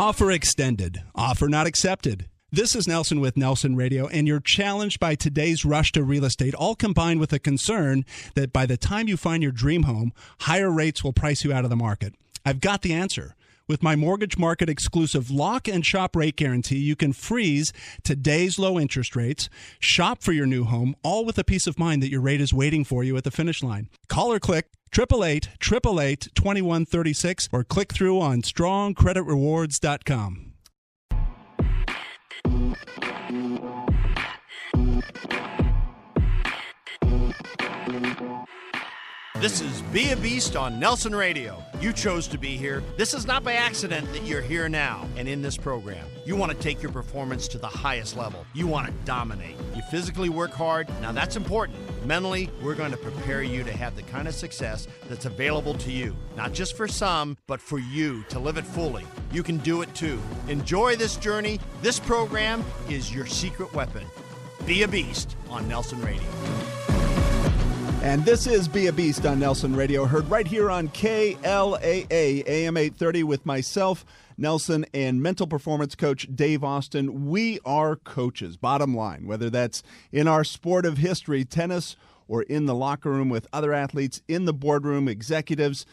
Offer extended. Offer not accepted. This is Nelson with Nelson Radio, and you're challenged by today's rush to real estate, all combined with a concern that by the time you find your dream home, higher rates will price you out of the market. I've got the answer. With my Mortgage Market exclusive lock and shop rate guarantee, you can freeze today's low interest rates, shop for your new home, all with a peace of mind that your rate is waiting for you at the finish line. Call or click 888-888-2136 or click through on strongcreditrewards.com. This is Be a Beast on Nelson Radio. You chose to be here. This is not by accident that you're here now and in this program. You want to take your performance to the highest level. You want to dominate. You physically work hard. Now that's important. Mentally, we're going to prepare you to have the kind of success that's available to you. Not just for some, but for you to live it fully. You can do it too. Enjoy this journey. This program is your secret weapon. Be a Beast on Nelson Radio. And this is Be a Beast on Nelson Radio, heard right here on KLAA, AM 830 with myself, Nelson, and mental performance coach Dave Austin. We are coaches, bottom line, whether that's in our sport of history, tennis, or in the locker room with other athletes, in the boardroom, executives,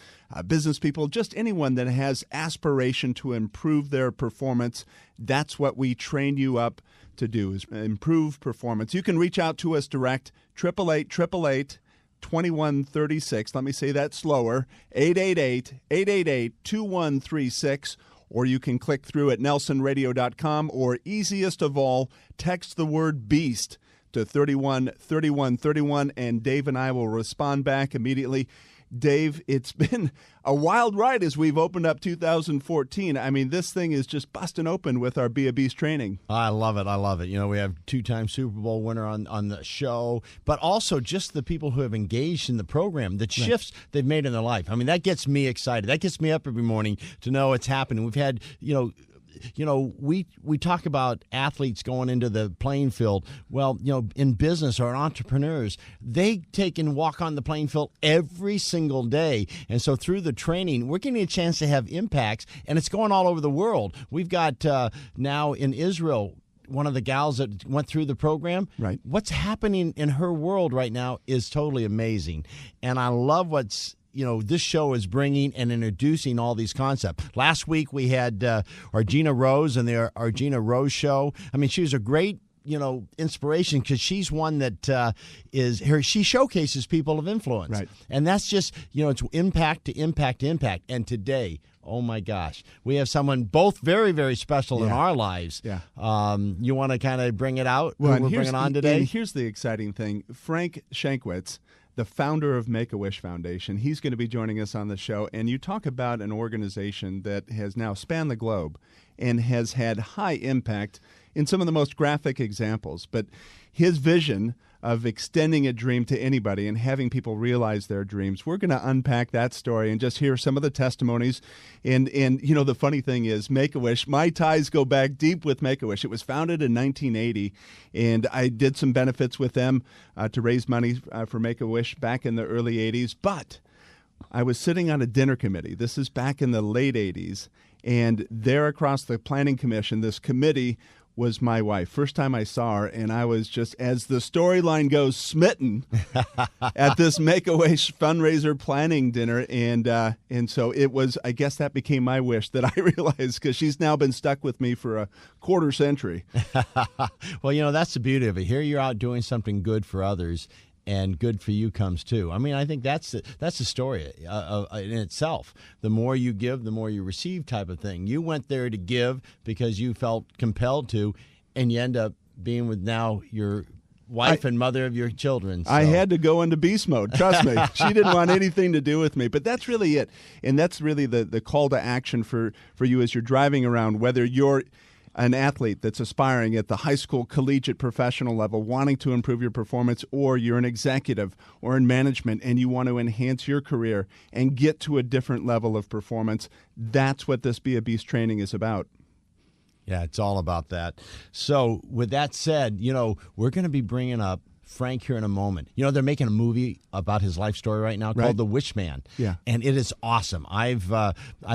business people, just anyone that has aspiration to improve their performance. That's what we train you up to do, is improve performance. You can reach out to us direct, 888-888-2136. Let me say that slower, 888-888-2136. Or you can click through at nelsonradio.com, or easiest of all, text the word BEAST to 313131, and Dave and I will respond back immediately. Dave, it's been a wild ride as we've opened up 2014. I mean, this thing is just busting open with our Be a Beast training. I love it. I love it. You know, we have two-time Super Bowl winner on the show, but also just the people who have engaged in the program, the shifts they've made in their life. I mean, that gets me excited. That gets me up every morning to know it's happening. We've had, we talk about athletes going into the playing field. Well, in business or entrepreneurs, they take and walk on the playing field every single day. And so through the training, we're getting a chance to have impacts, and it's going all over the world. We've got now in Israel, one of the gals that went through the program. Right. What's happening in her world right now is totally amazing. And I love what's this show is bringing and introducing all these concepts. Last week we had Argina Rose and the Argina Rose Show. I mean, she was a great, inspiration, because she's one that she showcases people of influence. Right. And that's just, it's impact to impact to impact. And today, oh my gosh, we have someone both very, very special in our lives. Yeah. You want to kind of bring it out? Well, we're bringing on today? And here's the exciting thing. Frank Shankwitz, the founder of Make-A-Wish Foundation, he's going to be joining us on the show. And you talk about an organization that has now spanned the globe and has had high impact in some of the most graphic examples. But his vision of extending a dream to anybody and having people realize their dreams, we're going to unpack that story and just hear some of the testimonies. And the funny thing is, Make-A-Wish, my ties go back deep with Make-A-Wish. It was founded in 1980, and I did some benefits with them to raise money for Make-A-Wish back in the early 80s. But I was sitting on a dinner committee. This is back in the late 80s. And there across the planning commission, this committee was my wife. First time I saw her, and I was just, as the storyline goes, smitten at this Make-A-Wish fundraiser planning dinner. And so it was, I guess that became my wish that I realized, because she's now been stuck with me for a quarter century. Well, that's the beauty of it. Here you're out doing something good for others, and good for you comes too. I mean, I think that's the story in itself. The more you give, the more you receive, type of thing. You went there to give because you felt compelled to, and you end up being with now your wife and mother of your children. So. I had to go into beast mode. Trust me. She didn't want anything to do with me. But that's really it. And that's really the call to action for you as you're driving around, whether you're an athlete that's aspiring at the high school, collegiate, professional level, wanting to improve your performance, or you're an executive or in management and you want to enhance your career and get to a different level of performance. That's what this Be a Beast training is about. Yeah, it's all about that. So with that said, we're going to be bringing up Frank here in a moment. You know, they're making a movie about his life story right now called The Wish Man. Yeah. And it is awesome. I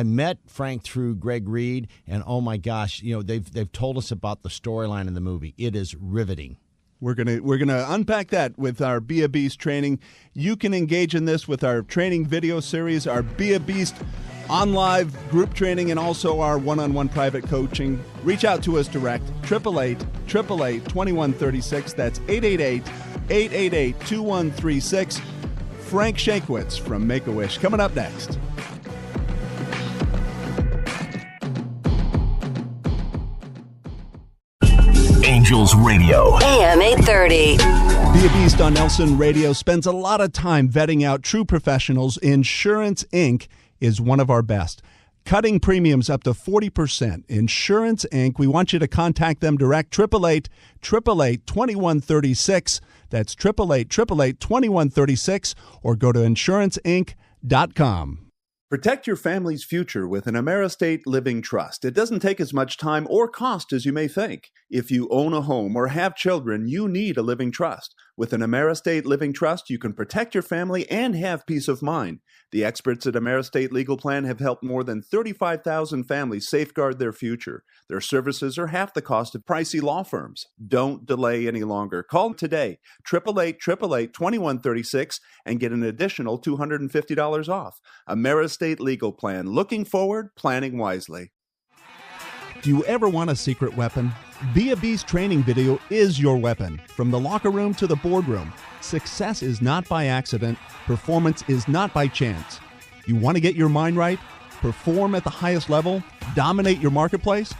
met Frank through Greg Reed, and oh my gosh, you know, they've told us about the storyline in the movie. It is riveting. We're gonna unpack that with our Be a Beast training. You can engage in this with our training video series, our Be a Beast on live group training, and also our one-on-one private coaching. Reach out to us direct, 888-888-2136. That's 888-888-2136. Frank Shankwitz from Make-A-Wish coming up next. Angels Radio. AM 830. Be a Beast on Nelson Radio spends a lot of time vetting out true professionals. Insurance Inc. is one of our best. Cutting premiums up to 40%. Insurance Inc. We want you to contact them direct, 888-888-2136. That's 888-888-2136, or go to insuranceinc.com. Protect your family's future with an AmeriState Living Trust. It doesn't take as much time or cost as you may think. If you own a home or have children, you need a living trust. With an AmeriState Living Trust, you can protect your family and have peace of mind. The experts at AmeriState Legal Plan have helped more than 35,000 families safeguard their future. Their services are half the cost of pricey law firms. Don't delay any longer. Call today, 888-888-2136, and get an additional $250 off. AmeriState Legal Plan. Looking forward, planning wisely. Do you ever want a secret weapon? Be a Beast training video is your weapon. From the locker room to the boardroom, success is not by accident. Performance is not by chance. You want to get your mind right? Perform at the highest level? Dominate your marketplace?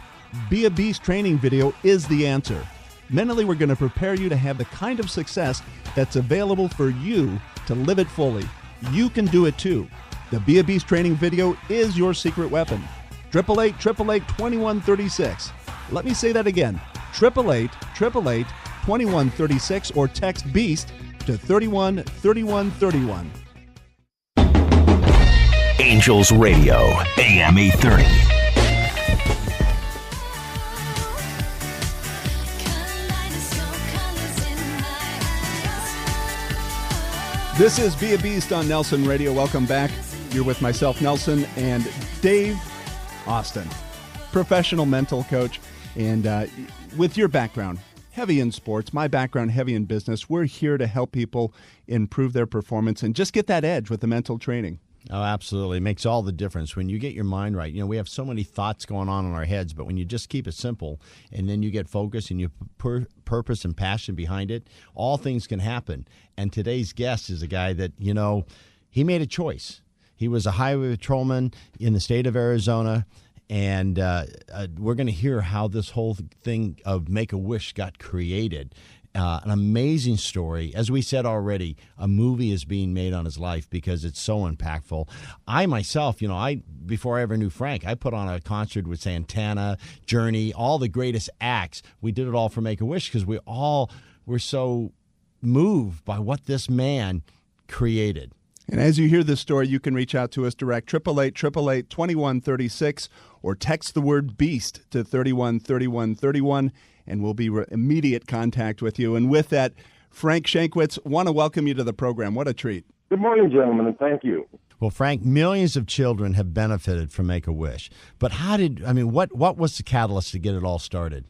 Be a Beast training video is the answer. Mentally, we're going to prepare you to have the kind of success that's available for you to live it fully. You can do it too. The Be a Beast training video is your secret weapon. 888-888-2136. Let me say that again. 888-888-2136, or text BEAST to 313131. Angels Radio. AM 830. This is Be a Beast on Nelson Radio. Welcome back. You're with myself, Nelson, and Dave Austin, professional mental coach. And with your background, heavy in sports, my background, heavy in business, we're here to help people improve their performance and just get that edge with the mental training. Oh, absolutely. It makes all the difference when you get your mind right. You know, we have so many thoughts going on in our heads, but when you just keep it simple and then you get focused and you put purpose and passion behind it, all things can happen. And today's guest is a guy that, you know, he made a choice. He was a highway patrolman in the state of Arizona, and we're going to hear how this whole thing of Make-A-Wish got created. An amazing story. As we said already, a movie is being made on his life because it's so impactful. I myself, you know, before I ever knew Frank, I put on a concert with Santana, Journey, all the greatest acts. We did it all for Make-A-Wish because we all were so moved by what this man created. And as you hear this story, you can reach out to us direct, 888-888-2136, or text the word BEAST to 313131, and we'll be immediate contact with you. And with that, Frank Shankwitz, want to welcome you to the program. What a treat. Good morning, gentlemen, and thank you. Well, Frank, millions of children have benefited from Make-A-Wish. But what was the catalyst to get it all started?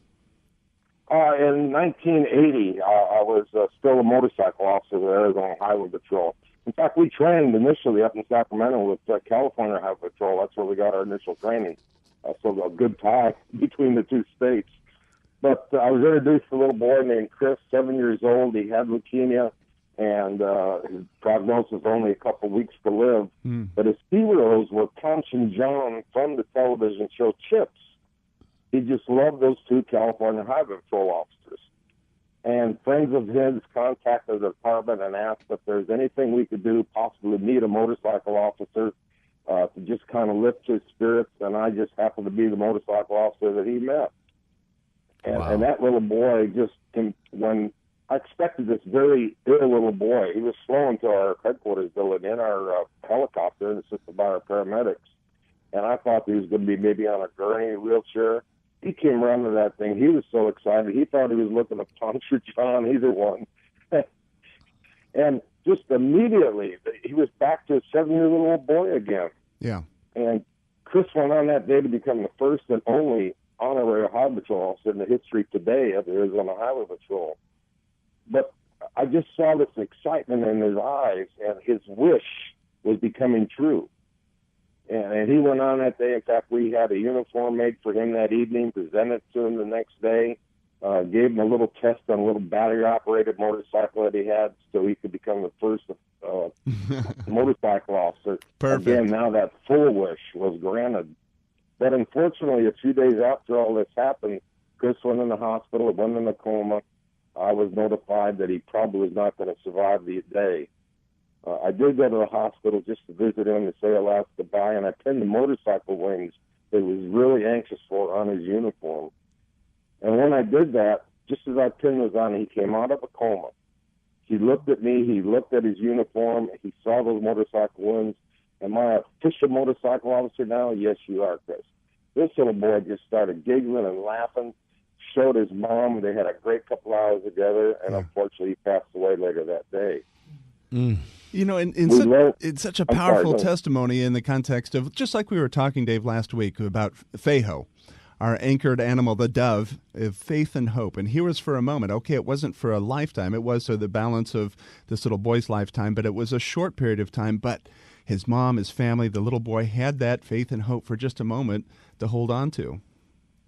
In 1980, I was still a motorcycle officer with Arizona Highway Patrol. In fact, we trained initially up in Sacramento with California Highway Patrol. That's where we got our initial training. So a good tie between the two states. But I was introduced to a little boy named Chris, 7 years old. He had leukemia, and his prognosis only a couple weeks to live. But his heroes were Punch and John from the television show Chips. He just loved those two California Highway Patrol officers. And friends of his contacted the department and asked if there's anything we could do, possibly meet a motorcycle officer to just kind of lift his spirits. And I just happened to be the motorcycle officer that he met. And, Wow. and that little boy when I expected this very ill little boy, he was flown to our headquarters building in our helicopter and assisted by our paramedics. And I thought he was going to be maybe on a gurney, wheelchair. He came around to that thing. He was so excited. He thought he was looking at Punch or John, either one. And just immediately, he was back to a 7-year-old boy again. Yeah. And Chris went on that day to become the first and only honorary Highway Patrol officer in the history today of the Arizona Highway Patrol. But I just saw this excitement in his eyes, and his wish was becoming true. And he went on that day. In fact, we had a uniform made for him that evening, presented to him the next day, gave him a little test on a little battery-operated motorcycle that he had so he could become the first motorcycle officer. Perfect. Again, now that full wish was granted. But unfortunately, a few days after all this happened, Chris went in the hospital, went in a coma. I was notified that he probably was not going to survive the day. I did go to the hospital just to visit him and say a last goodbye, and I pinned the motorcycle wings that he was really anxious for on his uniform. And when I did that, just as I pinned those on, he came out of a coma. He looked at me, he looked at his uniform, he saw those motorcycle wings. Am I official motorcycle officer now? Yes, you are, Chris. This little boy just started giggling and laughing, showed his mom. They had a great couple hours together, and unfortunately he passed away later that day. You know, it's such a powerful testimony in the context of, just like we were talking, Dave, last week about Fejo, our anchored animal, the dove, of faith and hope. And here was for a moment. Okay, it wasn't for a lifetime. It was so the balance of this little boy's lifetime, but it was a short period of time. But his mom, his family, the little boy had that faith and hope for just a moment to hold on to.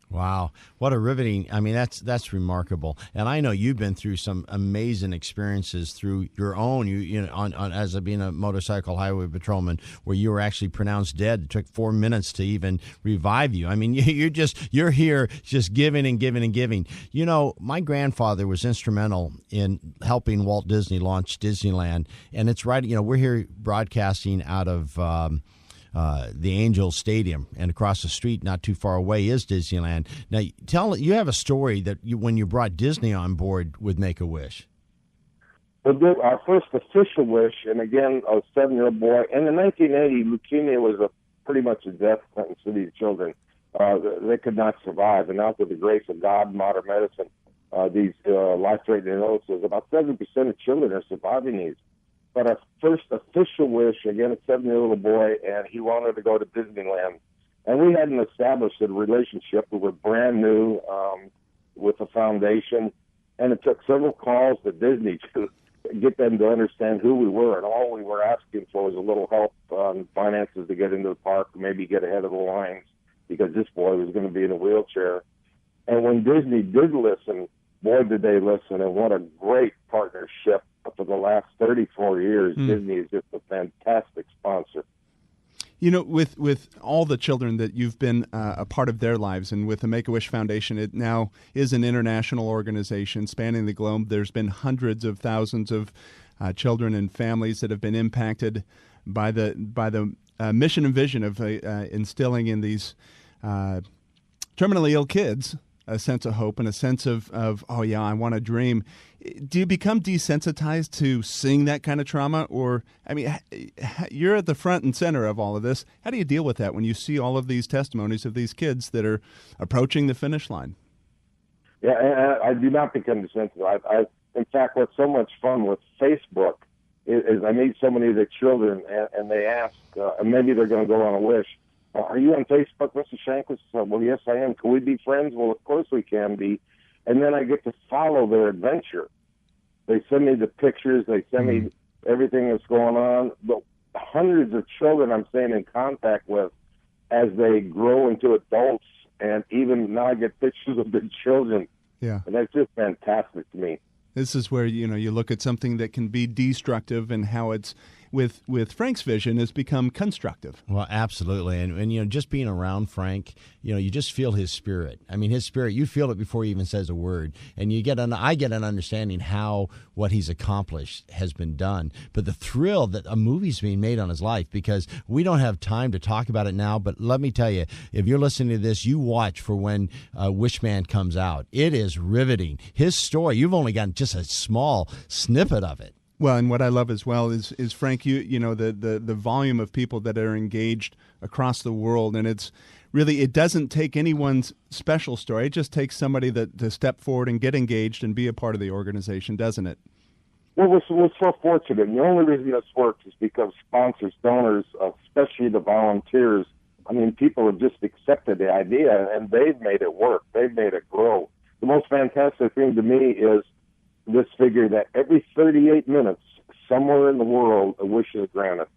Wow, what a riveting! I mean, that's remarkable. And I know you've been through some amazing experiences through your own. You know, on as being a motorcycle highway patrolman, where you were actually pronounced dead. It took 4 minutes to even revive you. I mean, you're here just giving and giving and giving. You know, my grandfather was instrumental in helping Walt Disney launch Disneyland, and it's right. You know, we're here broadcasting out of the Angels Stadium, and across the street, not too far away, is Disneyland. Now, you have a story that when you brought Disney on board with Make-A-Wish. Well, our first official wish, and again, a 7-year-old boy, and in 1980, leukemia was pretty much a death sentence to these children. They could not survive, and now with the grace of God, modern medicine, these life-threatening illnesses, about 7% of children are surviving these. But our first official wish, again, a 7-year-old boy, and he wanted to go to Disneyland. And we hadn't established a relationship. We were brand new with the foundation, and it took several calls to Disney to get them to understand who we were. And all we were asking for was a little help on finances to get into the park, maybe get ahead of the lines, because this boy was going to be in a wheelchair. And when Disney did listen, boy, did they listen, and what a great partnership. For the last 34 years, Disney is just a fantastic sponsor. You know, with all the children that you've been a part of their lives, and with the Make-A-Wish Foundation, it now is an international organization spanning the globe. There's been hundreds of thousands of children and families that have been impacted by the mission and vision of instilling in these terminally ill kids a sense of hope and a sense of oh yeah, I want to dream. Do you become desensitized to seeing that kind of trauma? Or, I mean, you're at the front and center of all of this. How do you deal with that when you see all of these testimonies of these kids that are approaching the finish line? Yeah, I do not become desensitized. In fact, what's so much fun with Facebook is I meet so many of the children, and they ask, and maybe they're going to go on a wish, are you on Facebook, Mr. Shankwitz? Well, yes, I am. Can we be friends? Well, of course we can be. And then I get to follow their adventure. They send me the pictures. They send me everything that's going on. But hundreds of children I'm staying in contact with as they grow into adults. And even now I get pictures of their children. Yeah. And that's just fantastic to me. This is where, you know, you look at something that can be destructive and how it's, with Frank's vision, has become constructive. Well, absolutely. And you know, just being around Frank, you know, you just feel his spirit. I mean, his spirit, you feel it before he even says a word. And I get an understanding how what he's accomplished has been done. But the thrill that a movie's being made on his life, because we don't have time to talk about it now, but let me tell you, if you're listening to this, you watch for when Wishman comes out. It is riveting. His story, you've only gotten just a small snippet of it. Well, and what I love as well is Frank, you know, the volume of people that are engaged across the world, and it's really, it doesn't take anyone's special story. It just takes somebody to step forward and get engaged and be a part of the organization, doesn't it? Well, we're so fortunate. And the only reason this works is because sponsors, donors, especially the volunteers, I mean, people have just accepted the idea, and they've made it work. They've made it grow. The most fantastic thing to me is this figure that every 38 minutes, somewhere in the world, a wish is granted.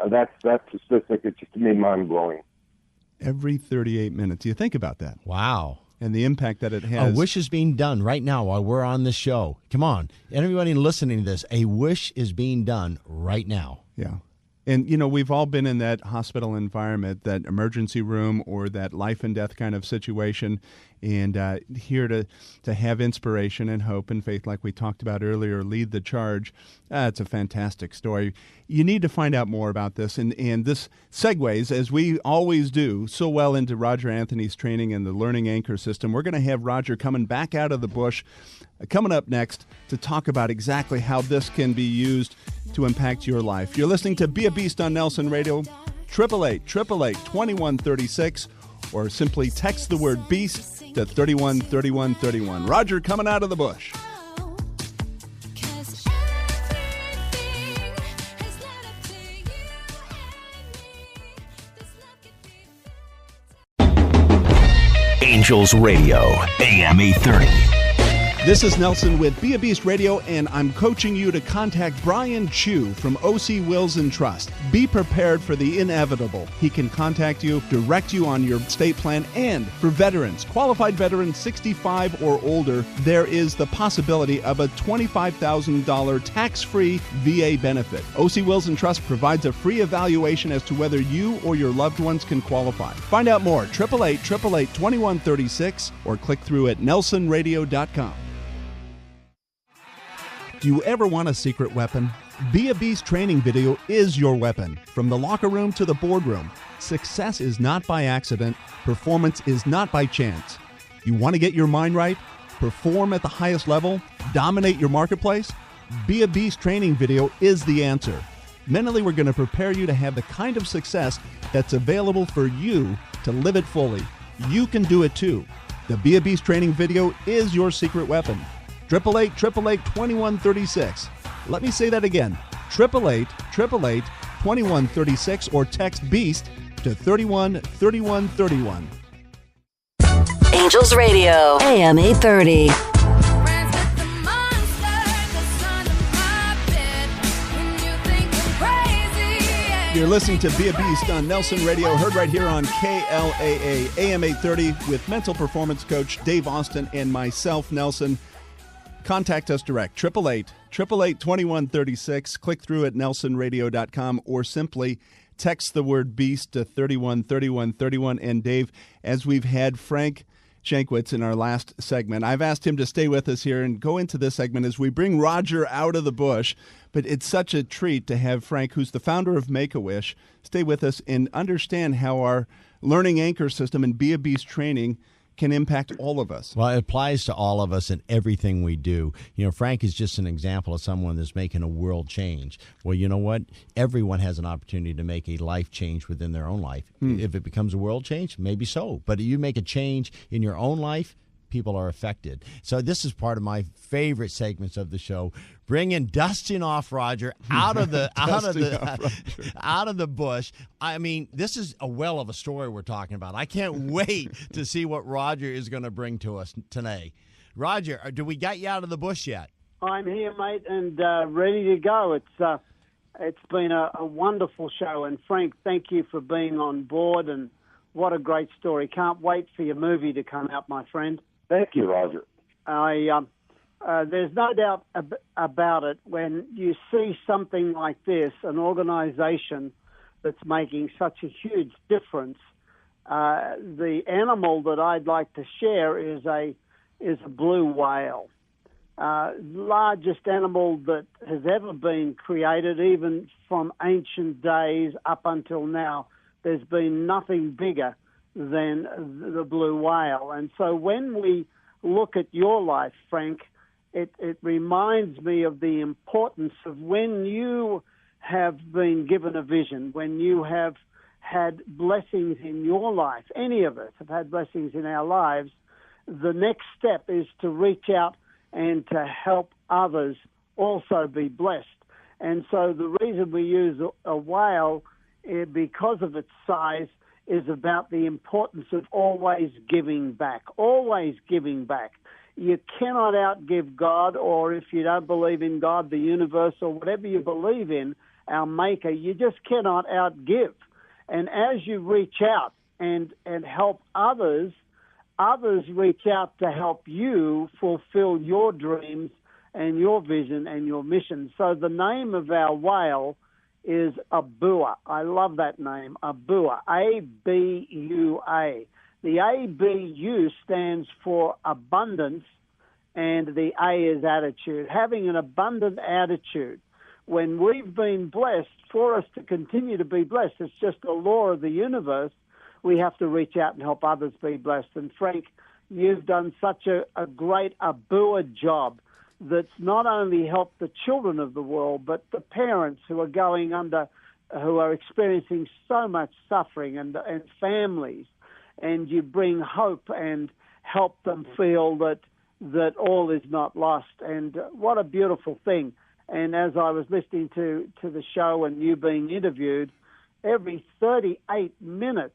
That statistic is just, to me, mind-blowing. Every 38 minutes. You think about that. Wow. And the impact that it has. A wish is being done right now while we're on the show. Come on. Everybody listening to this, a wish is being done right now. Yeah. And, you know, we've all been in that hospital environment, that emergency room or that life and death kind of situation. And here to have inspiration and hope and faith, like we talked about earlier, lead the charge. It's a fantastic story. You need to find out more about this. And this segues, as we always do, so well into Roger Anthony's training and the Learning Anchor System. We're going to have Roger coming back out of the bush, coming up next to talk about exactly how this can be used to impact your life. You're listening to Be a Beast on Nelson Radio, 888-888-2136, or simply text the word BEAST to 313131. Roger coming out of the bush. Angels Radio, AM 830. This is Nelson with Be a Beast Radio, and I'm coaching you to contact Brian Chu from OC Wills and Trust. Be prepared for the inevitable. He can contact you, direct you on your estate plan, and for veterans, qualified veterans 65 or older, there is the possibility of a $25,000 tax-free VA benefit. OC Wills and Trust provides a free evaluation as to whether you or your loved ones can qualify. Find out more, 888-888-2136, or click through at nelsonradio.com. Do you ever want a secret weapon? Be a Beast training video is your weapon. From the locker room to the boardroom, success is not by accident. Performance is not by chance. You want to get your mind right? Perform at the highest level? Dominate your marketplace? Be a Beast training video is the answer. Mentally, we're going to prepare you to have the kind of success that's available for you to live it fully. You can do it too. The Be a Beast training video is your secret weapon. 888-888-2136. Let me say that again. 888-888-2136, or text BEAST to 313131. Angels Radio, AM 830. You're listening to Be a Beast on Nelson Radio, heard right here on KLAA, AM 830, with mental performance coach Dave Austin and myself, Nelson. Contact us direct, 888-888-2136. Click through at nelsonradio.com, or simply text the word BEAST to 313131. And Dave, as we've had Frank Shankwitz in our last segment, I've asked him to stay with us here and go into this segment as we bring Roger out of the bush. But it's such a treat to have Frank, who's the founder of Make-A-Wish, stay with us and understand how our Learning Anchor System and Be a Beast training can impact all of us. Well, it applies to all of us in everything we do. You know, Frank is just an example of someone that's making a world change. Well, you know what? Everyone has an opportunity to make a life change within their own life. If it becomes a world change, maybe so. But if you make a change in your own life, people are affected. So this is part of my favorite segments of the show, dusting off Roger out of the out of the bush. I mean, this is a well of a story we're talking about. I can't wait to see what Roger is going to bring to us today. Roger, do we got you out of the bush yet? I'm here, mate, and ready to go. It's been a wonderful show, and Frank, thank you for being on board, and what a great story. Can't wait for your movie to come out, my friend. Thank you, Roger. There's no doubt about it. When you see something like this, an organization that's making such a huge difference, the animal that I'd like to share is a blue whale. Largest animal that has ever been created, even from ancient days up until now. There's been nothing bigger than the blue whale. And so when we look at your life, Frank, it reminds me of the importance of when you have been given a vision, when you have had blessings in your life. Any of us have had blessings in our lives. The next step is to reach out and to help others also be blessed. And so the reason we use a whale, because of its size, is about the importance of always giving back, always giving back. You cannot outgive God, or if you don't believe in God, the universe, or whatever you believe in, our Maker, you just cannot outgive. And as you reach out and help others, others reach out to help you fulfill your dreams and your vision and your mission. So the name of our whale is Abua. I love that name, Abua, A-B-U-A. The A-B-U stands for abundance, and the A is attitude. Having an abundant attitude. When we've been blessed, for us to continue to be blessed, it's just the law of the universe, we have to reach out and help others be blessed. And Frank, you've done such a great Abua job that's not only helped the children of the world, but the parents who are experiencing so much suffering, and families, and you bring hope and help them feel that all is not lost. And what a beautiful thing. And as I was listening to the show and you being interviewed, every 38 minutes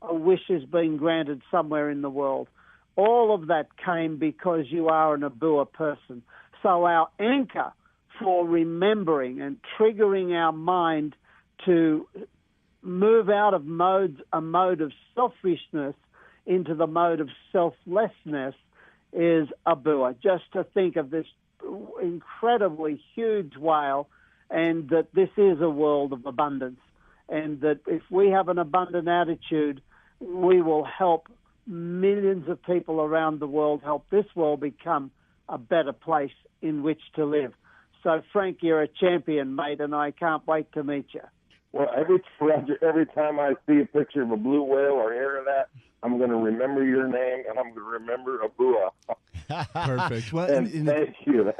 a wish is being granted somewhere in the world. All of that came because you are an Abua person. So our anchor for remembering and triggering our mind to move out of a mode of selfishness into the mode of selflessness is Abua. Just to think of this incredibly huge whale, and that this is a world of abundance, and that if we have an abundant attitude, we will help millions of people around the world, help this world become a better place in which to live. So, Frank, you're a champion, mate, and I can't wait to meet you. Well, every time I see a picture of a blue whale or hear of that, I'm going to remember your name, and I'm going to remember Abua. Perfect. Well, and thank you.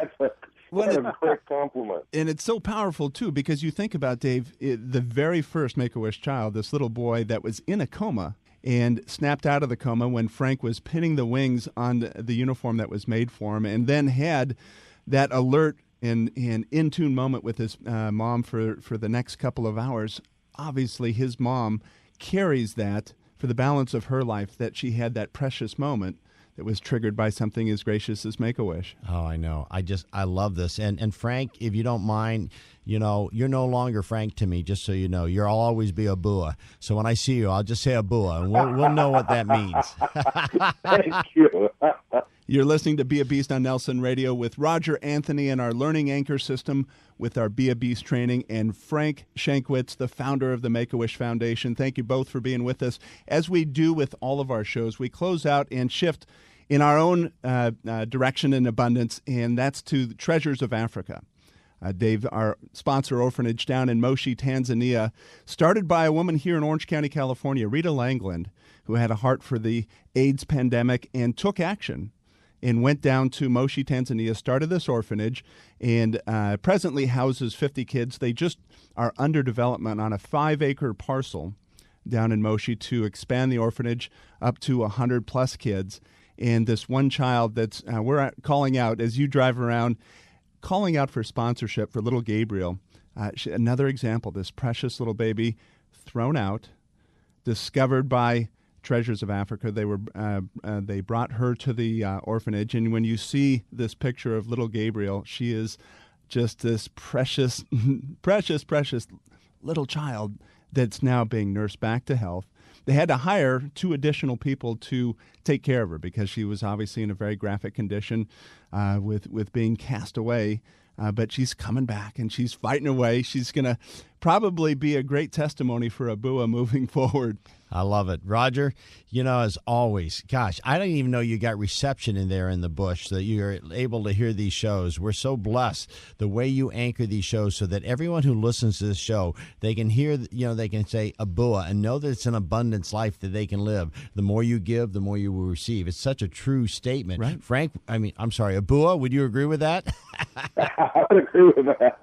What a great compliment. And it's so powerful, too, because you think about, Dave, the very first Make-A-Wish child, this little boy that was in a coma and snapped out of the coma when Frank was pinning the wings on the uniform that was made for him, and then had that alert and in-tune moment with his mom for the next couple of hours. Obviously, his mom carries that for the balance of her life, that she had that precious moment that was triggered by something as gracious as Make-A-Wish. Oh, I know. I love this. And Frank, if you don't mind, you're no longer Frank to me, just so you know. You'll always be Abua. So when I see you, I'll just say Abua, and we'll know what that means. Thank you. You're listening to Be a Beast on Nelson Radio with Roger Anthony and our Learning Anchor System with our Be a Beast training, and Frank Shankwitz, the founder of the Make-A-Wish Foundation. Thank you both for being with us. As we do with all of our shows, we close out and shift in our own direction in abundance, and that's to the Treasures of Africa. Dave, our sponsor orphanage down in Moshi, Tanzania, started by a woman here in Orange County, California, Rita Langland, who had a heart for the AIDS pandemic and took action and went down to Moshi, Tanzania, started this orphanage, and presently houses 50 kids. They just are under development on a 5-acre parcel down in Moshi to expand the orphanage up to 100-plus kids. And this one child that's we're calling out, as you drive around, calling out for sponsorship for little Gabriel. Another example, this precious little baby thrown out, discovered by Treasures of Africa. They brought her to the orphanage, and when you see this picture of little Gabriel, she is just this precious, precious little child that's now being nursed back to health. They had to hire 2 additional people to take care of her because she was obviously in a very graphic condition with being cast away. But she's coming back, and she's fighting away. She's going to probably be a great testimony for Abua moving forward. I love it. Roger, as always, gosh, I didn't even know you got reception in there in the bush, that you're able to hear these shows. We're so blessed the way you anchor these shows so that everyone who listens to this show, they can hear, they can say Abua and know that it's an abundance life that they can live. The more you give, the more you will receive. It's such a true statement. Right. Frank, I'm sorry, Abua, would you agree with that? I would agree with that.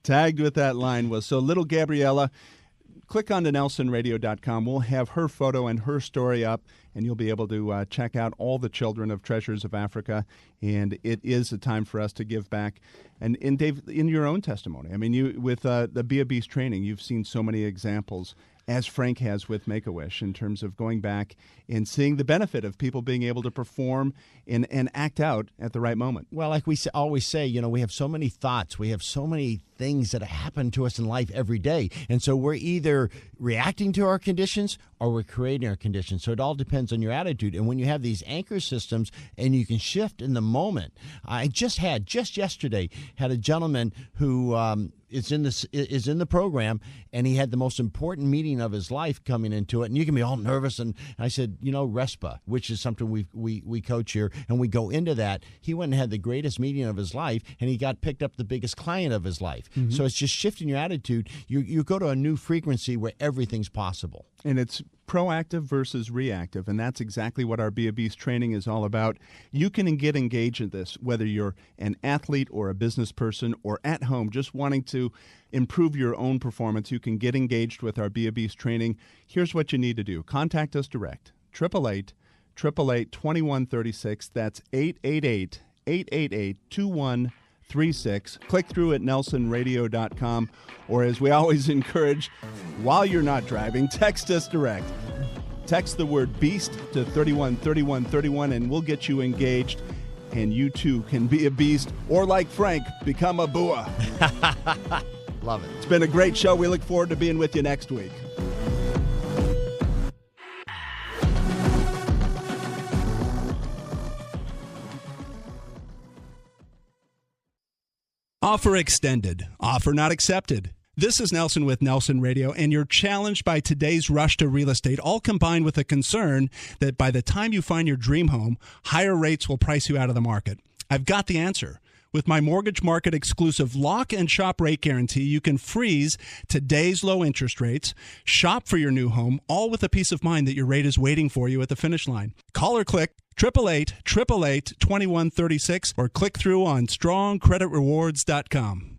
Tagged with that line was, so little Gabriella, click on to nelsonradio.com. We'll have her photo and her story up, and you'll be able to check out all the children of Treasures of Africa. And it is a time for us to give back. And Dave, in your own testimony, I mean, you with the Be a Beast training, you've seen so many examples, as Frank has with Make-A-Wish, in terms of going back and seeing the benefit of people being able to perform and act out at the right moment. Well, like we always say, you know, we have so many thoughts, we have so many things that happen to us in life every day. And so we're either reacting to our conditions or we're creating our conditions. So it all depends on your attitude. And when you have these anchor systems and you can shift in the moment. I just yesterday had a gentleman who is in the program, and he had the most important meeting of his life coming into it. And you can be all nervous. And I said, you know, RESPA, which is something we coach here, and we go into that. He went and had the greatest meeting of his life, and he got picked up the biggest client of his life. Mm-hmm. So it's just shifting your attitude. You go to a new frequency where everything's possible. And it's proactive versus reactive, and that's exactly what our Be a Beast training is all about. You can get engaged in this, whether you're an athlete or a business person or at home just wanting to improve your own performance. You can get engaged with our Be a Beast training. Here's what you need to do. Contact us direct. 888-888-2136. That's 888-888-2136. Click through at nelsonradio.com, or as we always encourage, while you're not driving, text us direct. Text the word BEAST to 313131, and we'll get you engaged, and you too can be a beast, or like Frank, become a BUA. Love it. It's been a great show. We look forward to being with you next week. Offer extended. Offer not accepted. This is Nelson with Nelson Radio, and you're challenged by today's rush to real estate, all combined with a concern that by the time you find your dream home, higher rates will price you out of the market. I've got the answer. With my Mortgage Market exclusive lock and shop rate guarantee, you can freeze today's low interest rates, shop for your new home, all with a peace of mind that your rate is waiting for you at the finish line. Call or click 888-888-2136 or click through on strongcreditrewards.com.